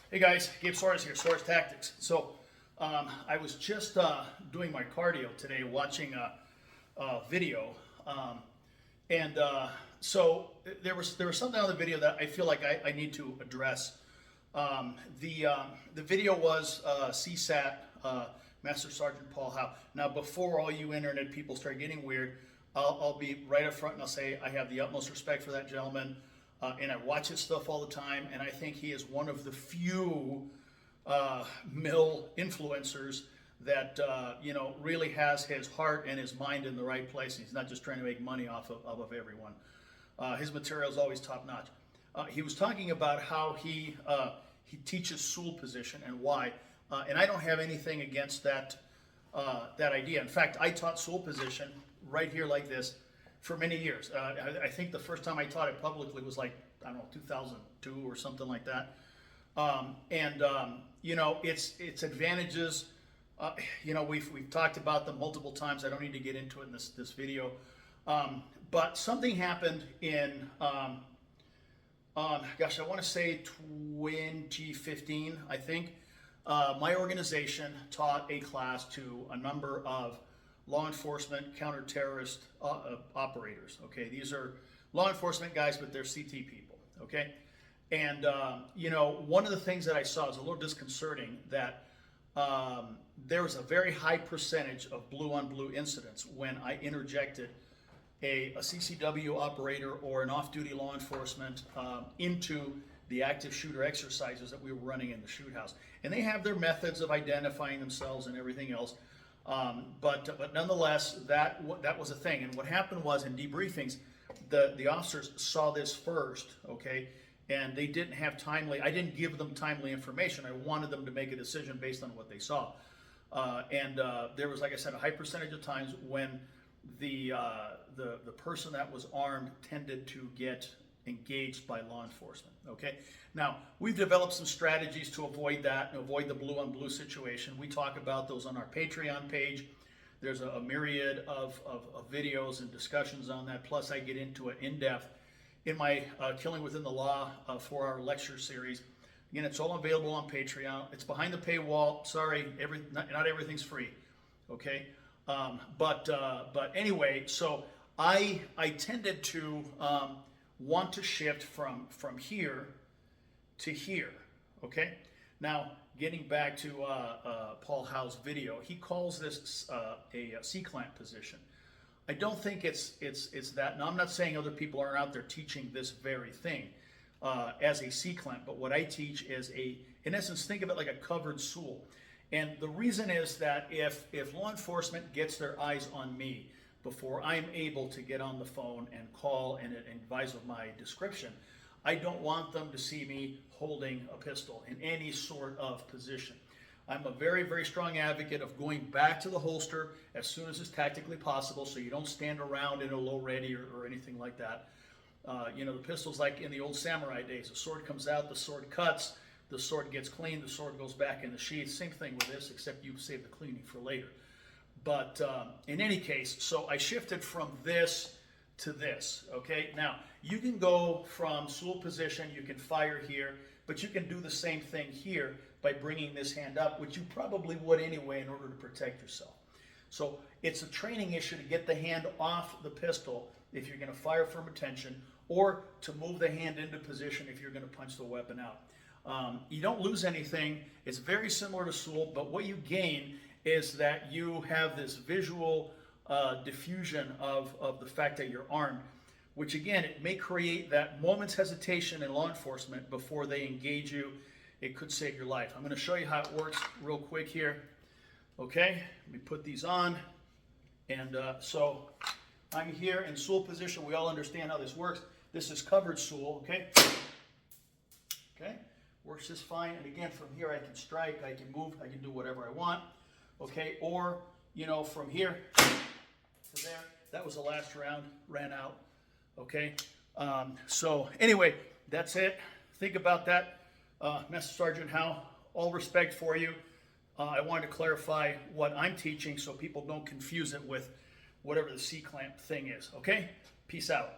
Hey guys, Gabe Soares here, Soares Tactics. So I was just doing my cardio today, watching a video, and so there was something on the video that I feel like I need to address. The video was CSAT, Master Sergeant Paul Howe. Now, before all you internet people start getting weird, I'll be right up front and I'll say I have the utmost respect for that gentleman. And I watch his stuff all the time, and I think he is one of the few mill influencers that really has his heart and his mind in the right place. He's not just trying to make money off of everyone. His material is always top notch. He was talking about how he teaches stool position and why, and I don't have anything against that idea. In fact, I taught stool position right here like this for many years. I think the first time I taught it publicly was like, I don't know, 2002 or something like that. Its advantages, we've talked about them multiple times. I don't need to get into it in this video. But something happened in, I want to say 2015, I think. My organization taught a class to a number of law enforcement, counter-terrorist operators. Okay, these are law enforcement guys, but they're CT people. Okay, and one of the things that I saw is a little disconcerting that there was a very high percentage of blue-on-blue incidents when I interjected a CCW operator or an off-duty law enforcement into the active shooter exercises that we were running in the shoot house, and they have their methods of identifying themselves and everything else. But nonetheless, that was a thing. And what happened was in debriefings, the officers saw this first, okay, and they didn't have timely. I didn't give them timely information. I wanted them to make a decision based on what they saw. There was, like I said, a high percentage of times when the person that was armed tended to get engaged by law enforcement. Okay, now we've developed some strategies to avoid that and avoid the blue on blue situation. We talk about those on our Patreon page. There's a myriad of videos and discussions on that. Plus, I get into it in depth in my Killing Within the Law 4-hour lecture series. Again, it's all available on Patreon. It's behind the paywall. Sorry, not everything's free. Okay, but anyway, so I tended to want to shift from here to here. Okay, now getting back to Paul Howe's video, he calls this a C-clamp position. I don't think it's that. Now, I'm not saying other people aren't out there teaching this very thing as a C-clamp, but what I teach is in essence, think of it like a covered sul. And the reason is that if law enforcement gets their eyes on me before I'm able to get on the phone and call and advise of my description, I don't want them to see me holding a pistol in any sort of position. I'm a very, very strong advocate of going back to the holster as soon as it's tactically possible, so you don't stand around in a low ready or anything like that. The pistol's like in the old samurai days. The sword comes out, the sword cuts, the sword gets cleaned, the sword goes back in the sheath. Same thing with this, except you save the cleaning for later. But in any case, so I shifted from this to this, okay? Now, you can go from stool position, you can fire here, but you can do the same thing here by bringing this hand up, which you probably would anyway in order to protect yourself. So it's a training issue to get the hand off the pistol if you're going to fire from attention, or to move the hand into position if you're going to punch the weapon out. You don't lose anything. It's very similar to stool, but what you gain is that you have this visual diffusion of the fact that you're armed, which again, it may create that moment's hesitation in law enforcement before they engage you. It could save your life. I'm going to show you how it works real quick here. Okay, let me put these on. And so I'm here in stool position. We all understand how this works. This is covered stool, okay? Okay, works just fine. And again, from here I can strike, I can move, I can do whatever I want. Okay, or, from here to there. That was the last round, ran out. Okay, so anyway, that's it. Think about that. Master Sergeant Howe, all respect for you. I wanted to clarify what I'm teaching so people don't confuse it with whatever the C-clamp thing is. Okay, peace out.